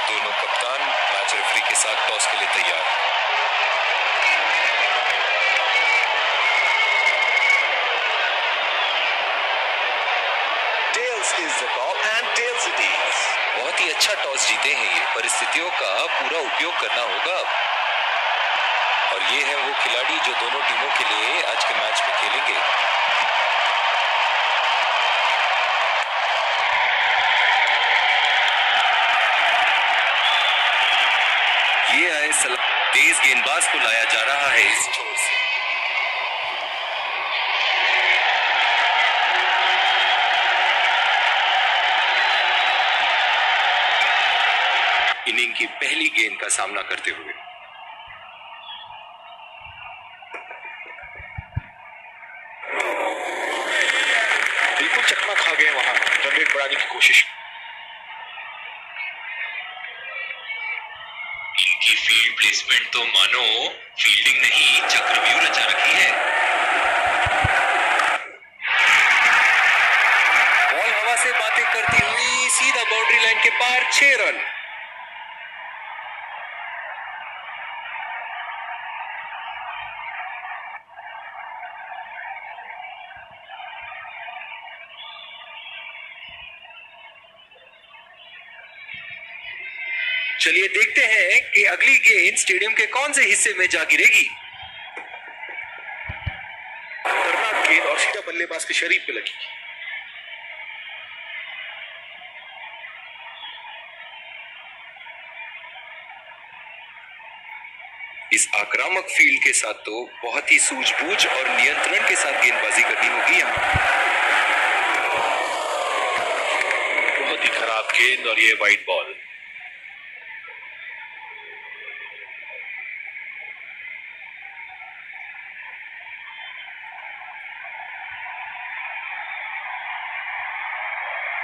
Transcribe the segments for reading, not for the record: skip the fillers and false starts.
दोनों कप्तान match referee के साथ टॉस के लिए तैयार हैं। Tails is the call and tails it is. बहुत ही अच्छा टॉस जीते हैं ये, परिस्थितियों का पूरा उपयोग करना होगा अब। और ये है वो खिलाड़ी जो दोनों टीमों के लिए आज के मैच में खेलेंगे। ये आए तेज गेंदबाज को लाया जा रहा है इस छोर से। इनिंग की पहली गेंद का सामना करते हुए बिल्कुल चकमा खा गए वहां, रन रेट बढ़ाने की कोशिश। इनकी फील्ड प्लेसमेंट तो मानो फील्डिंग नहीं चक्रव्यूह रचा रखी है। बॉल हवा से बातें करती हुई सीधा बाउंड्री लाइन के पार, 6 रन। चलिए देखते हैं कि अगली गेंद स्टेडियम के कौन से हिस्से में जा गिरेगी। खतरनाक गेंद और सीधा बल्लेबाज के शरीर पे लगी। इस आक्रामक फील्ड के साथ तो बहुत ही सूझबूझ और नियंत्रण के साथ गेंदबाजी करनी होगी यहाँ। बहुत ही खराब गेंद और ये वाइड बॉल।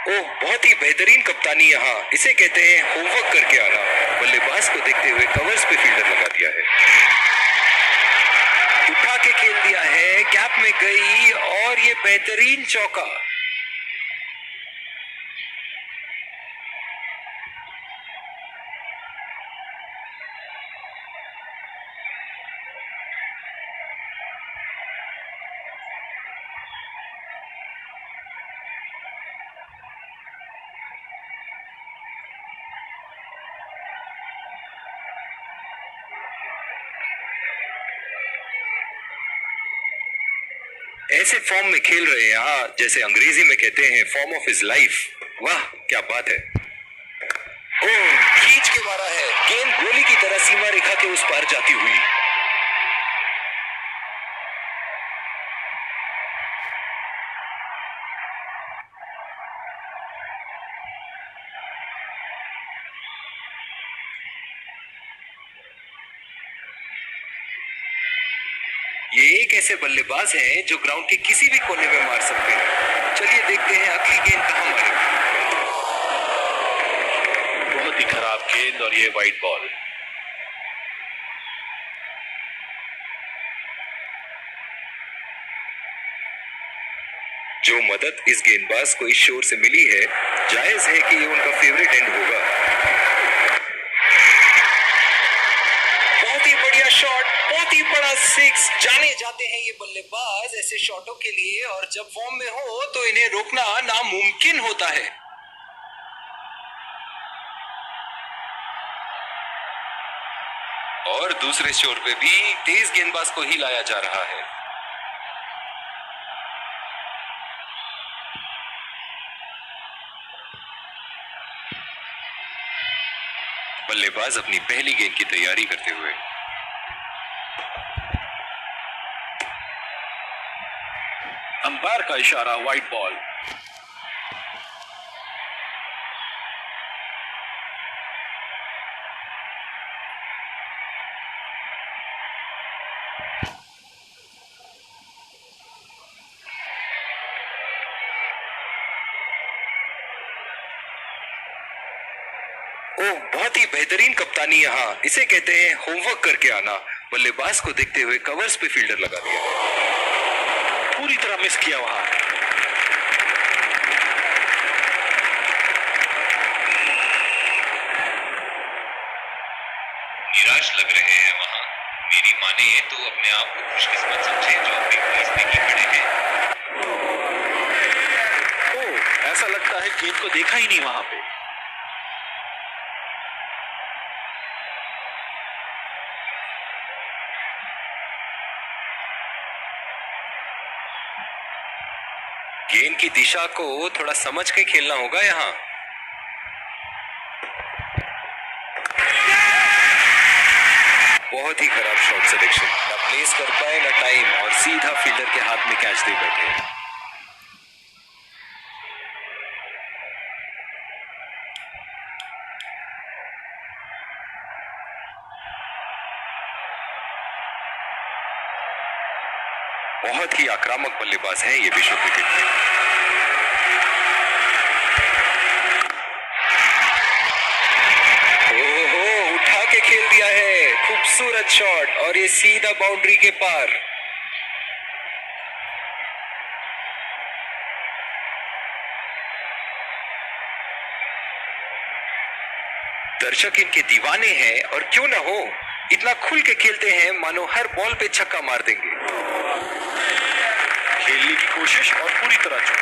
ओह, बहुत ही बेहतरीन कप्तानी यहाँ, इसे कहते हैं होमवर्क करके आना। बल्लेबाज को देखते हुए कवर्स पे फील्डर लगा दिया है, उठा के खेल दिया है, कैप में गई और ये बेहतरीन चौका। ऐसे फॉर्म में खेल रहे हैं यहाँ, जैसे अंग्रेजी में कहते हैं फॉर्म ऑफ हिज लाइफ। वाह क्या बात है। ओह, खींच के मारा है, गेंद गोली की तरह सीमा रेखा के उस पार जाती हुई। ये एक ऐसे बल्लेबाज हैं जो ग्राउंड के किसी भी कोने में मार सकते हैं। चलिए देखते हैं अगली गेंद कहां मारेगी। बहुत ही खराब गेंद और ये वाइड बॉल। जो मदद इस गेंदबाज को इस शोर से मिली है, जायज है कि ये उनका फेवरेट एंड होगा। बहुत ही बढ़िया शॉट, बहुत ही बड़ा सिक्स। जाने जाते हैं ये बल्लेबाज ऐसे शॉटों के लिए, और जब फॉर्म में हो तो इन्हें रोकना नामुमकिन होता है। और दूसरे शोर पे भी तेज गेंदबाज को ही लाया जा रहा है। बल्लेबाज अपनी पहली गेंद की तैयारी करते हुए अंपायर का इशारा, वाइड बॉल। ओह, बहुत ही बेहतरीन कप्तानी यहाँ, इसे कहते हैं होमवर्क करके आना। बल्लेबाज को देखते हुए कवर्स पे फील्डर लगा दिया, पूरी तरह मिस किया वहां। निराश लग रहे हैं वहां। मेरी माने तो अपने आप को खुशकिस्मत समझे जो अपनी नजदीकी खड़े हैं। ओह, ऐसा लगता है गेंद को देखा ही नहीं वहां पे। गेंद की दिशा को थोड़ा समझ के खेलना होगा यहाँ। बहुत ही खराब शॉट सिलेक्शन, ना प्लेस कर पाए ना टाइम, और सीधा फील्डर के हाथ में कैच दे बैठे। बहुत ही आक्रामक बल्लेबाज है ये विश्व क्रिकेट में। ओहो, उठा के खेल दिया है, खूबसूरत शॉट, और ये सीधा बाउंड्री के पार। दर्शक इनके दीवाने हैं, और क्यों ना हो, इतना खुल के खेलते हैं मानो हर बॉल पे छक्का मार देंगे। खेलने की कोशिश और पूरी तरह चूक।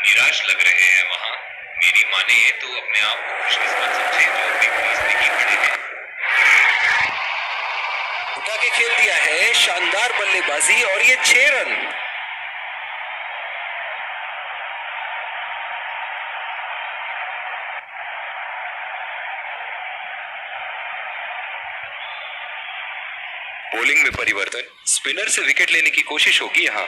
निराश लग रहे हैं वहां। मेरी माने तो अपने आप को खुशकिस्मत समझे जो अपनी नजदीकी खड़े हैं। उठा के खेल दिया है, शानदार बल्लेबाजी, और ये 6 रन। बॉलिंग में परिवर्तन, स्पिनर से विकेट लेने की कोशिश होगी यहां।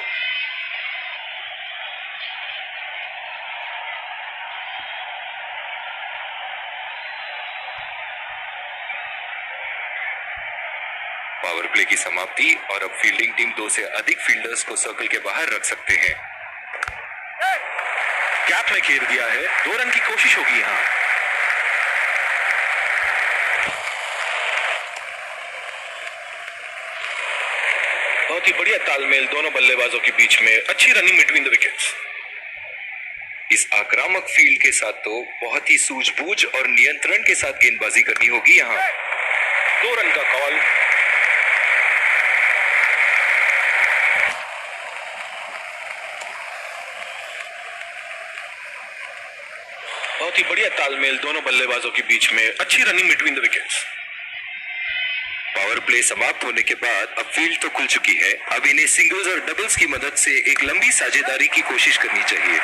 पावर प्ले की समाप्ति, और अब फील्डिंग टीम 2 से अधिक फील्डर्स को सर्कल के बाहर रख सकते हैं। गैप में घेर दिया है, 2 रन की कोशिश होगी यहाँ। बहुत ही बढ़िया तालमेल दोनों बल्लेबाजों के बीच में, अच्छी रनिंग बिटवीन द विकेट्स। इस आक्रामक फील्ड के साथ तो बहुत ही सूझबूझ और नियंत्रण के साथ गेंदबाजी करनी होगी यहाँ। 2 रन का कॉल। बहुत ही बढ़िया तालमेल दोनों बल्लेबाजों के बीच में, अच्छी running between the wickets. Power play समाप्त होने के बाद अब फील्ड तो खुल चुकी है, अब इन्हें सिंगल्स और डबल्स की मदद से एक लंबी साझेदारी की कोशिश करनी चाहिए।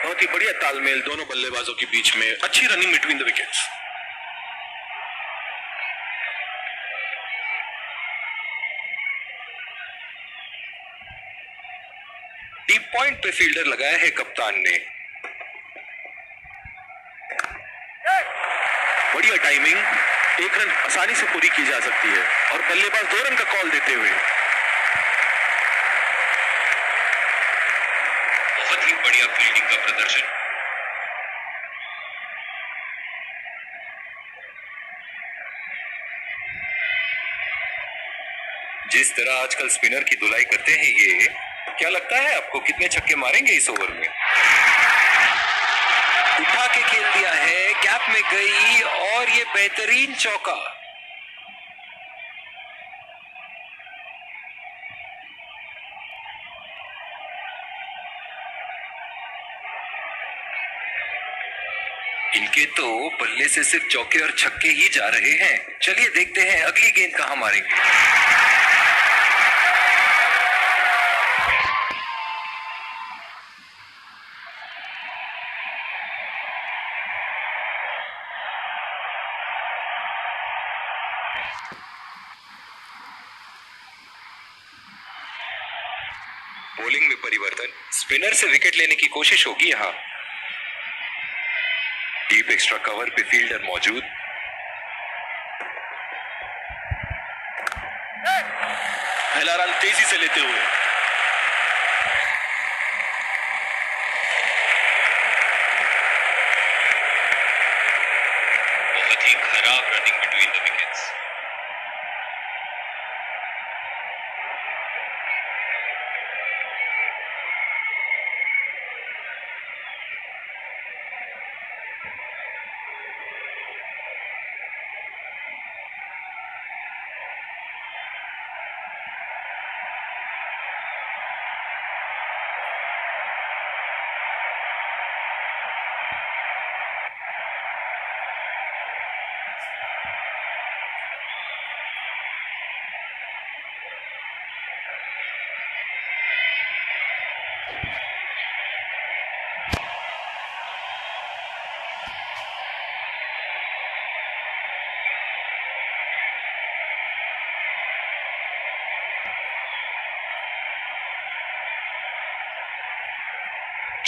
बहुत ही बढ़िया तालमेल दोनों बल्लेबाजों के बीच में, अच्छी running between the wickets. Deep point पे फील्डर लगाया है कप्तान ने। बढ़िया टाइमिंग, 1 रन आसानी से पूरी की जा सकती है, और बल्लेबाज 2 रन का कॉल देते हुए। बहुत ही बढ़िया फील्डिंग का प्रदर्शन। जिस तरह आजकल स्पिनर की धुलाई करते हैं ये, क्या लगता है आपको कितने छक्के मारेंगे इस ओवर में? उठा के खेल दिया है, गैप में गई, और ये बेहतरीन चौका। इनके तो बल्ले से सिर्फ चौके और छक्के ही जा रहे हैं। चलिए देखते हैं अगली गेंद कहां मारेंगे। बॉलिंग में परिवर्तन, स्पिनर से विकेट लेने की कोशिश होगी यहां। डीप एक्स्ट्रा कवर पे फील्डर मौजूद। पहला रन तेजी से लेते हुए। बहुत ही खराब रनिंग बिटवीन द विकेट्स।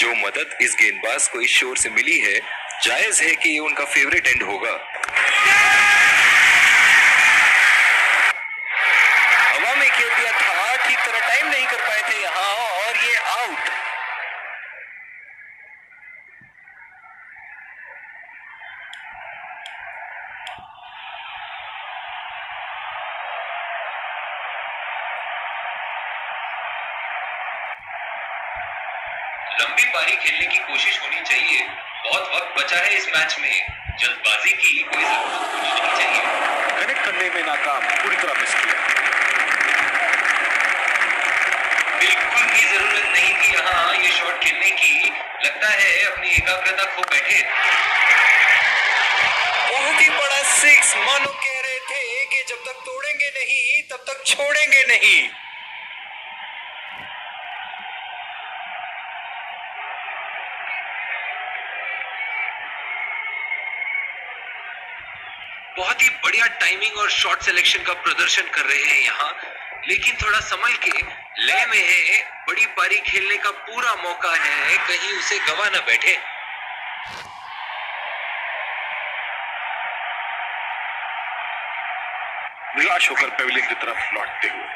जो मदद इस गेंदबाज को इस शोर से मिली है, जायज है कि ये उनका फेवरेट एंड होगा। हवा में खेल दिया था, ठीक तरह टाइम नहीं कर पाए थे यहाँ, और ये आउट। लंबी पारी खेलने की कोशिश होनी चाहिए। बहुत वक्त बचा है इस मैच में, जल्दबाजी की कोई जरूरत नहीं चाहिए। कनेक्ट करने में नाकाम, पूरी तरह मिस किया। बिल्कुल भी जरूरत नहीं थी यहाँ ये शॉट खेलने की। लगता है अपनी एकाग्रता खो बैठे। बहुत ही बड़ा सिक्स, मानो कह रहे थे कि जब तक तोड़ेंगे नहीं तब तक छोड़ेंगे नहीं। बहुत ही बढ़िया टाइमिंग और शॉट सिलेक्शन का प्रदर्शन कर रहे हैं यहाँ, लेकिन थोड़ा संभल के, लय में है। बड़ी पारी खेलने का पूरा मौका है, कहीं उसे गवा न बैठे। निराश होकर पेविलियन की तरफ लौटते हुए।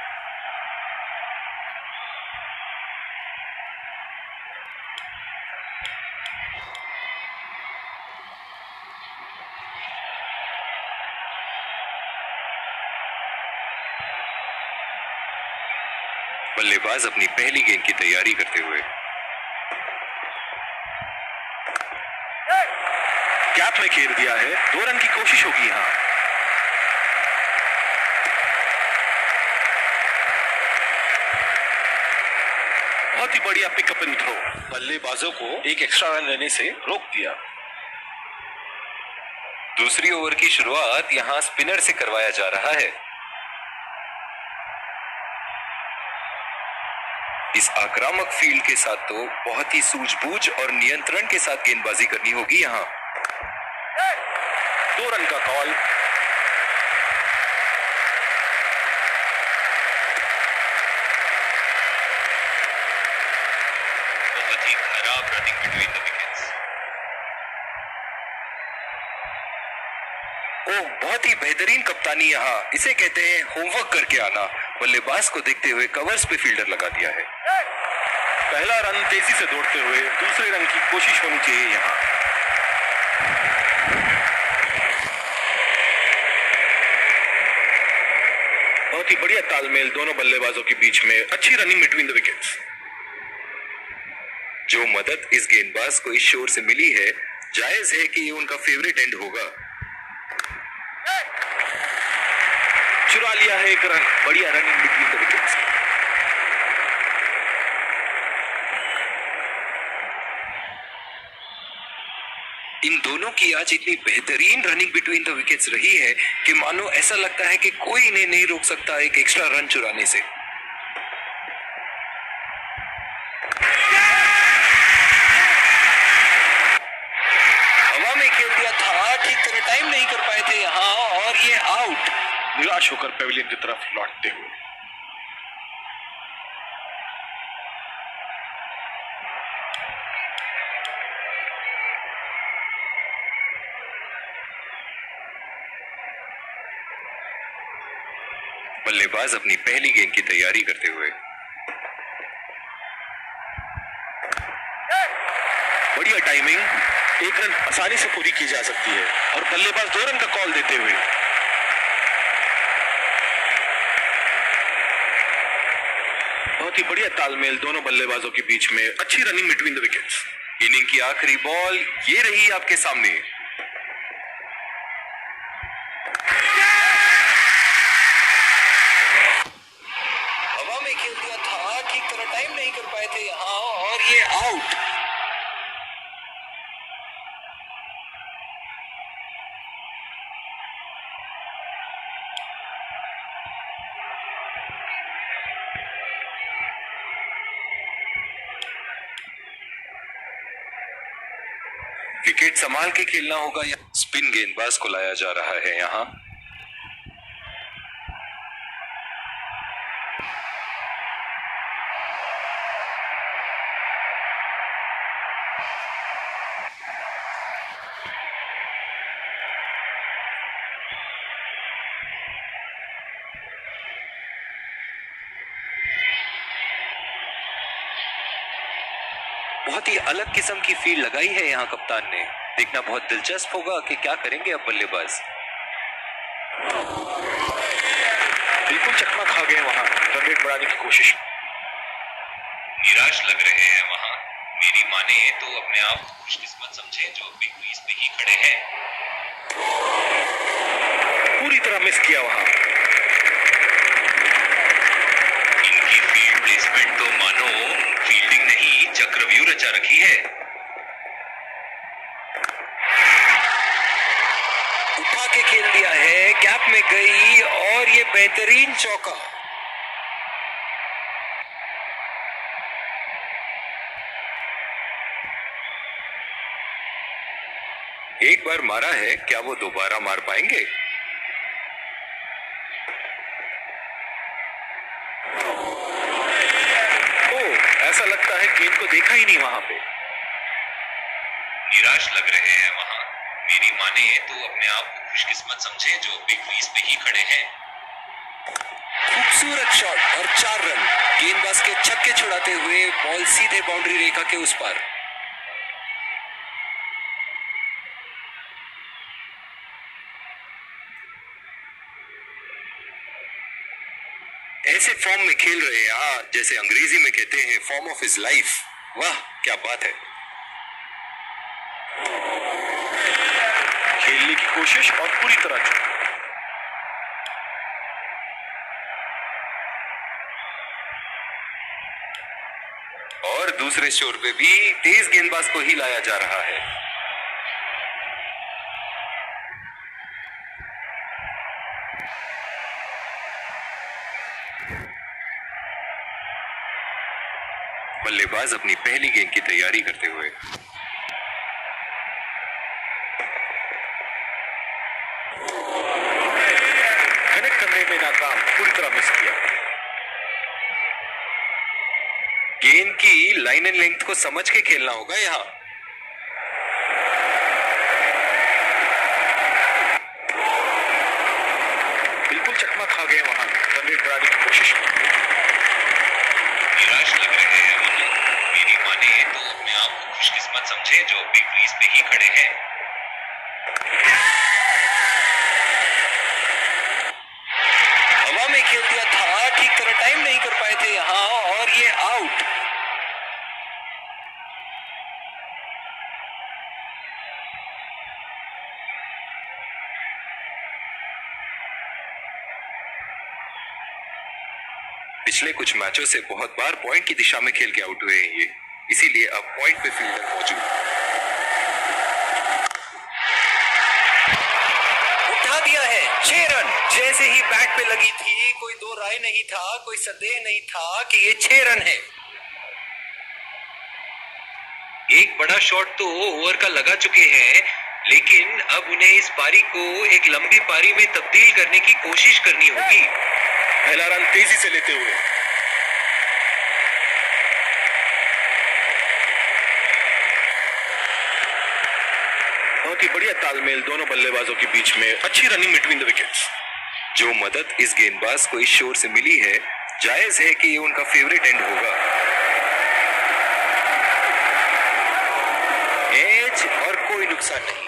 बल्लेबाज अपनी पहली गेंद की तैयारी करते हुए। गैप में घेर दिया है, 2 रन की कोशिश होगी यहाँ। बहुत ही बढ़िया पिकअप एंड थ्रो, बल्लेबाजों को एक एक्स्ट्रा रन लेने से रोक दिया। दूसरी ओवर की शुरुआत यहां स्पिनर से करवाया जा रहा है। इस आक्रामक फील्ड के साथ तो बहुत ही सूझबूझ और नियंत्रण के साथ गेंदबाजी करनी होगी यहां। 2 रन का कॉल। बहुत ही खराब रनिंग बिटवीन द विकेट्स। ओह, बहुत ही बेहतरीन कप्तानी यहाँ, इसे कहते हैं होमवर्क करके आना। बल्लेबाज को देखते हुए कवर्स पे फील्डर लगा दिया है। पहला रन तेजी से दौड़ते हुए, दूसरे रन की कोशिश होनी चाहिए यहाँ। बहुत ही बढ़िया तालमेल दोनों बल्लेबाजों के बीच में, अच्छी रनिंग बिटवीन द विकेट्स। जो मदद इस गेंदबाज को इस शोर से मिली है, जायज है कि ये उनका फेवरेट एंड होगा। चुरा लिया है 1 रन, बढ़िया रनिंग बिटवीन द विकेट्स। इन दोनों की आज इतनी बेहतरीन रनिंग बिटवीन द विकेट्स रही है कि मानो ऐसा लगता है कि कोई इन्हें नहीं रोक सकता एक एक्स्ट्रा रन चुराने से। हवा में खेल दिया था, ठीक तरह टाइम नहीं कर पाए थे यहाँ, और ये आउट। निराश होकर पेविलियन की तरफ लौटते हुए। बल्लेबाज अपनी पहली गेंद की तैयारी करते हुए। बढ़िया टाइमिंग, 1 रन आसानी से पूरी की जा सकती है, और बल्लेबाज 2 रन का कॉल देते हुए। बहुत ही बढ़िया तालमेल दोनों बल्लेबाजों के बीच में, अच्छी running between the wickets. Inning की आखिरी बॉल ये रही आपके सामने। हवा में खेल दिया था, ठीक तरह टाइम नहीं कर पाए थे यहाँ, और ये आउट। विकेट संभाल के खेलना होगा या स्पिन गेंदबाज को लाया जा रहा है यहाँ। बहुत ही अलग किस्म की फील्ड लगाई है यहाँ कप्तान ने। देखना बहुत दिलचस्प होगा कि क्या करेंगे अब बल्लेबाज। बिल्कुल चकमा खा गए वहां रन रेट बढ़ाने की कोशिश। निराश लग रहे हैं वहां। मेरी माने तो अपने आप को खुशकिस्मत समझे जो बिग क्रीज पे ही खड़े हैं। पूरी तरह मिस किया वहां। इनकी फील्ड प्लेसमेंट तो मानो फील्डिंग नहीं चक्रव्यूह रचा रखी है। उठा के खेल दिया है, कैप में गई और ये बेहतरीन चौका। एक बार मारा है, क्या वो दोबारा मार पाएंगे? ऐसा लगता है गेंद को देखा ही नहीं वहां पे। निराश लग रहे हैं वहां। मेरी माने तो अपने आप को खुशकिस्मत समझे जो बिग क्रीज पे ही खड़े हैं। खूबसूरत शॉट और 4 रन। गेंदबाज के छक्के छुड़ाते हुए बॉल सीधे बाउंड्री रेखा के उस पार। ऐसे फॉर्म में खेल रहे हैं जैसे अंग्रेजी में कहते हैं फॉर्म ऑफ हिज लाइफ। वाह क्या बात है। खेलने की कोशिश और पूरी तरह चूक। और दूसरे शोर पे भी तेज गेंदबाज को ही लाया जा रहा है। बल्लेबाज अपनी पहली गेंद की तैयारी करते हुए। कनेक्ट करने में नाकाम, पूरी तरह मिस किया। गेंद की लाइन एंड लेंथ को समझ के खेलना होगा यहाँ। बिल्कुल चकमा खा गए वहां रन रेट बढ़ाने की कोशिश। निराश लग रहे हैं वहां। मेरी माने तो अपने आप को खुशकिस्मत समझे जो बिग क्रीज पे ही खड़े हैं। हवा में खेल दिया था, ठीक तरह टाइम नहीं कर पाए थे यहाँ और ये आउट। पिछले कुछ मैचों से बहुत बार पॉइंट की दिशा में खेल के आउट हुए हैं ये, इसीलिए अब पॉइंट पे फील्डर मौजूद। उठा दिया है 6 रन। जैसे ही बैट पे लगी थी कोई दो राय नहीं था, कोई संदेह नहीं था कि ये 6 रन है। एक बड़ा शॉट तो ओवर का लगा चुके हैं, लेकिन अब उन्हें इस पारी को एक लंबी पारी में तब्दील करने की कोशिश करनी होगी। पहला रन तेजी से लेते हुए। बहुत ही बढ़िया तालमेल दोनों बल्लेबाजों के बीच में, अच्छी रनिंग बिटवीन द विकेट्स। जो मदद इस गेंदबाज को इस शोर से मिली है, जायज है कि ये उनका फेवरेट एंड होगा। एज और कोई नुकसान नहीं।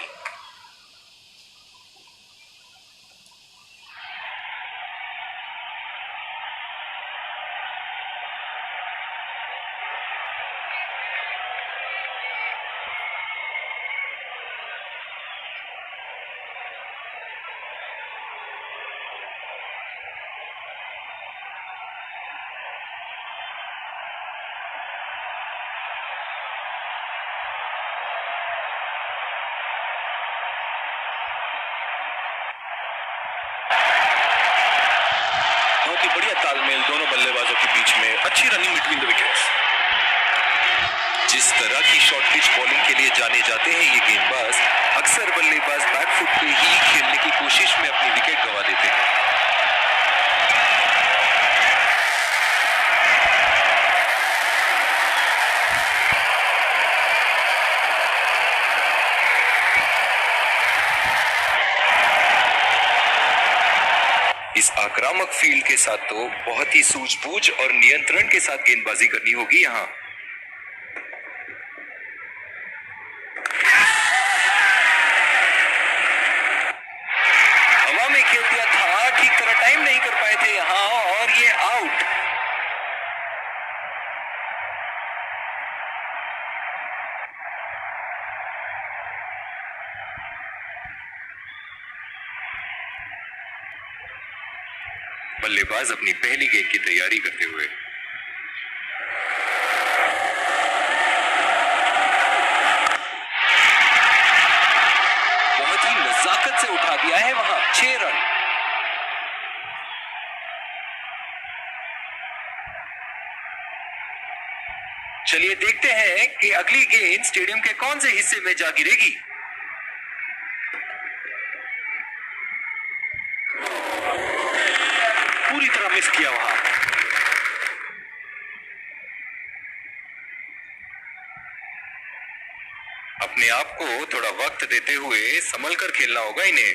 बहुत ही बढ़िया तालमेल दोनों बल्लेबाजों के बीच में, अच्छी रनिंग बिटवीन द विकेट्स। जिस तरह की शॉर्ट पिच बॉलिंग के लिए जाने जाते हैं ये गेंदबाज, अक्सर बल्लेबाज बैकफुट पे ही खेलने की कोशिश में अपनी विकेट गंवा देते हैं। इस आक्रामक फील्ड के साथ तो बहुत ही सूझबूझ और नियंत्रण के साथ गेंदबाजी करनी होगी यहाँ। बल्लेबाज अपनी पहली गेंद की तैयारी करते हुए। बहुत ही नजाकत से उठा दिया है वहां 6 रन। चलिए देखते हैं कि अगली गेंद स्टेडियम के कौन से हिस्से में जा गिरेगी। पूरी तरह मिस किया वहां। अपने आप को थोड़ा वक्त देते हुए संभल कर खेलना होगा इन्हें।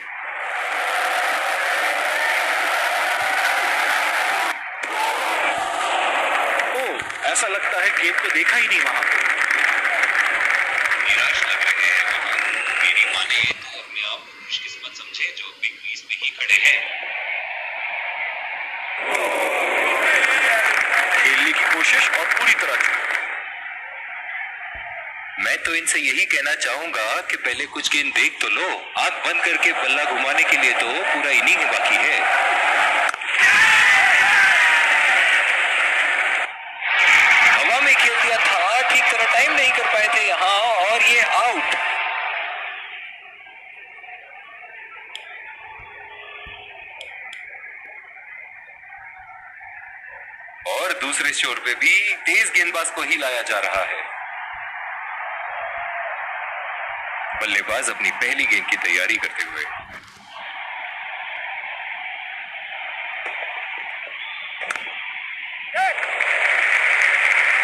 ऐसा लगता है गेंद को देखा ही नहीं वहां। निराश लग रहे हैं पवन। मेरी माने तो अपने आप को खुशकिस्मत समझे जो बिग क्रीज में ही खड़े हैं। खेलने की कोशिश और पूरी तरह। मैं तो इनसे यही कहना चाहूंगा कि पहले कुछ गेंद देख तो लो। आंख बंद करके बल्ला घुमाने के लिए तो पूरा इनिंग बाकी है। हवा में खेल दिया था, ठीक तरह टाइम नहीं कर पाए थे यहां और ये आउट। और दूसरे छोर पे भी तेज गेंदबाज को ही लाया जा रहा है। बल्लेबाज अपनी पहली गेंद की तैयारी करते हुए।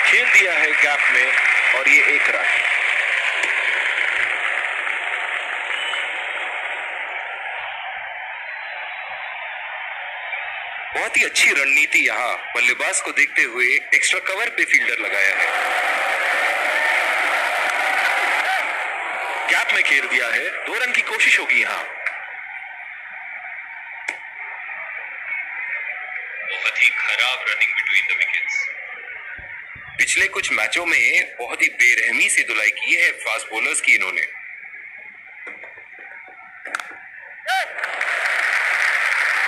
खेल दिया है गैप में और ये 1 रन। बहुत ही अच्छी रणनीति यहां बल्लेबाज को देखते हुए एक्स्ट्रा कवर पे फील्डर लगाया है। गैप में घेर दिया है। 2 रन की कोशिश होगी यहां। बहुत ही खराब रनिंग बिटवीन द विकेट्स। पिछले कुछ मैचों में बहुत ही बेरहमी से धुलाई की है फास्ट बॉलर्स की इन्होंने।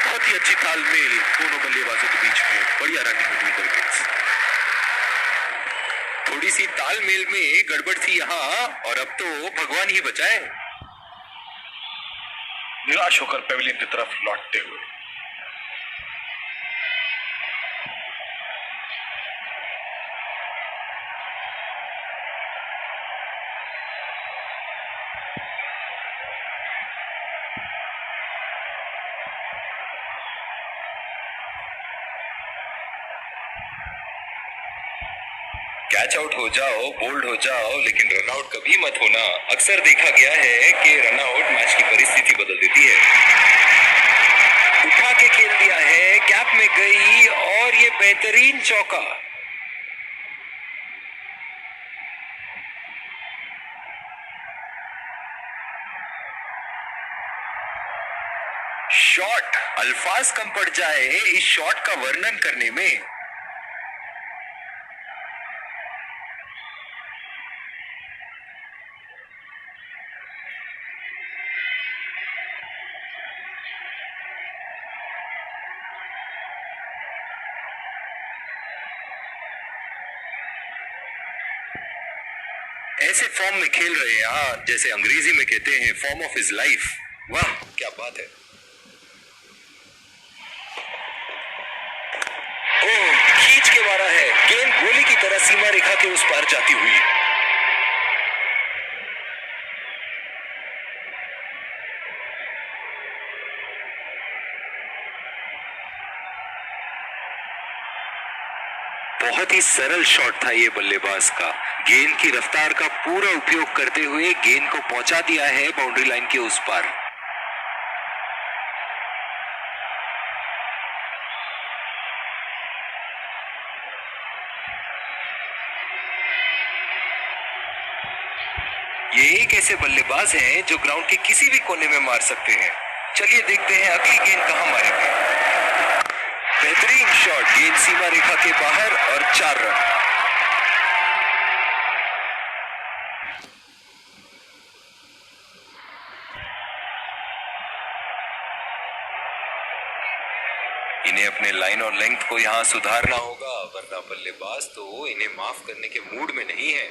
बहुत ही अच्छी तालमेल दोनों बल्लेबाजों के बीच में। बढ़िया रनिंग बिटवीन द विकेट्स। थोड़ी सी तालमेल में गड़बड़ थी यहां और अब तो भगवान ही बचाए। निराश होकर पेविलियन की तरफ लौटते हुए। कैच आउट हो जाओ, बोल्ड हो जाओ, लेकिन रन आउट कभी मत होना। अक्सर देखा गया है कि रन आउट मैच की परिस्थिति बदल देती है। उठा के खेल दिया है, कैप में गई और ये बेहतरीन चौका। शॉट, अल्फाज कम पड़ जाए इस शॉट का वर्णन करने में। ऐसे फॉर्म में खेल रहे हैं आप, जैसे अंग्रेजी में कहते हैं फॉर्म ऑफ हिज लाइफ। वाह क्या बात है। ओह, खींच के मारा है। गेंद गोली की तरह सीमा रेखा के उस पार जाती हुई। बहुत ही सरल शॉट था ये बल्लेबाज का। गेंद की रफ्तार का पूरा उपयोग करते हुए गेंद को पहुंचा दिया है बाउंड्री लाइन के उस पार। ये एक ऐसे बल्लेबाज हैं जो ग्राउंड के किसी भी कोने में मार सकते हैं। चलिए देखते हैं अगली गेंद कहां मारेंगे। बेहतरीन शॉट, गेंद सीमा रेखा के बाहर और 4 रन। इन्हें अपने लाइन और लेंथ को यहाँ सुधारना होगा, वरना बल्लेबाज तो इन्हें माफ करने के मूड में नहीं है।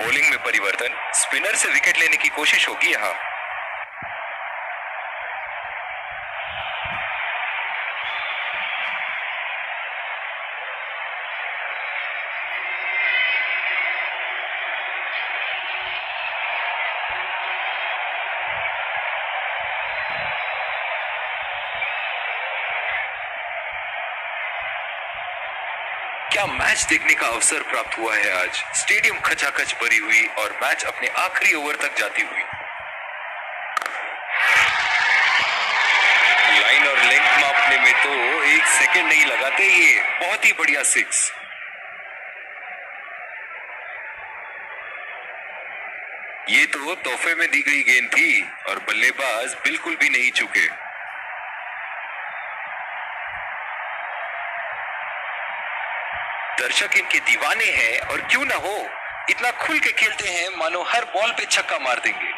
बॉलिंग में परिवर्तन, स्पिनर से विकेट लेने की कोशिश होगी यहाँ। क्या मैच देखने का अवसर प्राप्त हुआ है आज। स्टेडियम खचाखच भरी हुई और मैच अपने आखिरी ओवर तक जाती हुई। लाइन और लेंथ मापने में तो 1 सेकंड नहीं लगाते ये। बहुत ही बढ़िया 6। ये तो तोहफे में दी गई गेंद थी और बल्लेबाज बिल्कुल भी नहीं चूके। दर्शक इनके दीवाने हैं और क्यों ना हो, इतना खुल के खेलते हैं मानो हर बॉल पे छक्का मार देंगे।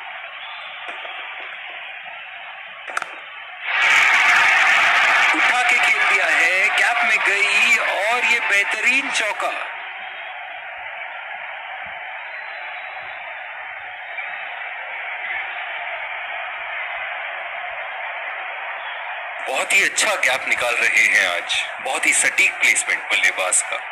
उठा के खेल दिया है, कैप में गई और ये बेहतरीन चौका। बहुत ही अच्छा गैप निकाल रहे हैं आज। बहुत ही सटीक प्लेसमेंट बल्लेबाज का।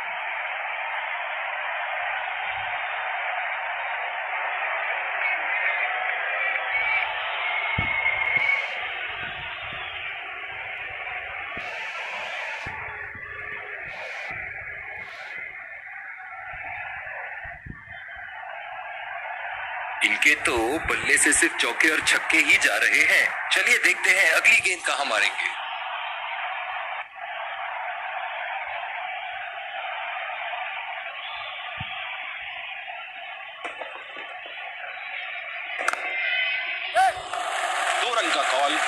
इनके तो बल्ले से सिर्फ चौके और छक्के ही जा रहे हैं। चलिए देखते हैं अगली गेंद कहां मारेंगे। दो रन का कॉल।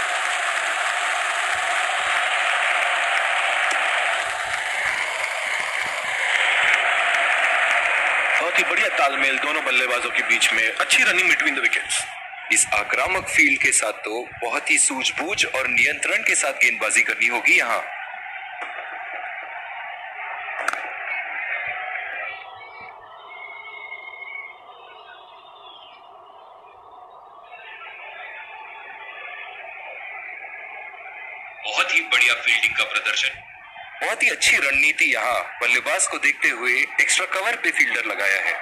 बहुत ही बढ़िया तालमेल दोनों बल्लेबाजों के बीच में। अच्छी रनिंग बिटवीन द विकेट्स। इस आक्रामक फील्ड के साथ तो बहुत ही सूझबूझ और नियंत्रण के साथ गेंदबाजी करनी होगी यहां। बहुत ही बढ़िया फील्डिंग का प्रदर्शन। बहुत ही अच्छी रणनीति यहाँ। बल्लेबाज को देखते हुए एक्स्ट्रा कवर पे फील्डर लगाया है।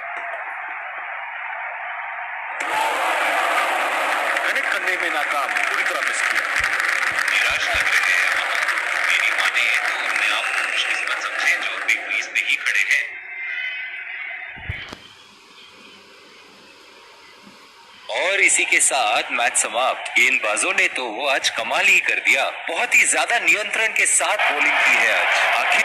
कनेक्ट करने में नाकाम, पूरी तरह मिस किया। निराश लग रहे हैं वहां। मेरी माने तो अपने आप को खुशकिस्मत समझे जो बिग क्रीज में ही खड़े हैं। और इसी के साथ मैच समाप्त। गेंदबाजों ने तो आज कमाल ही कर दिया। बहुत ही ज्यादा नियंत्रण के साथ बॉलिंग की है आज। आखिर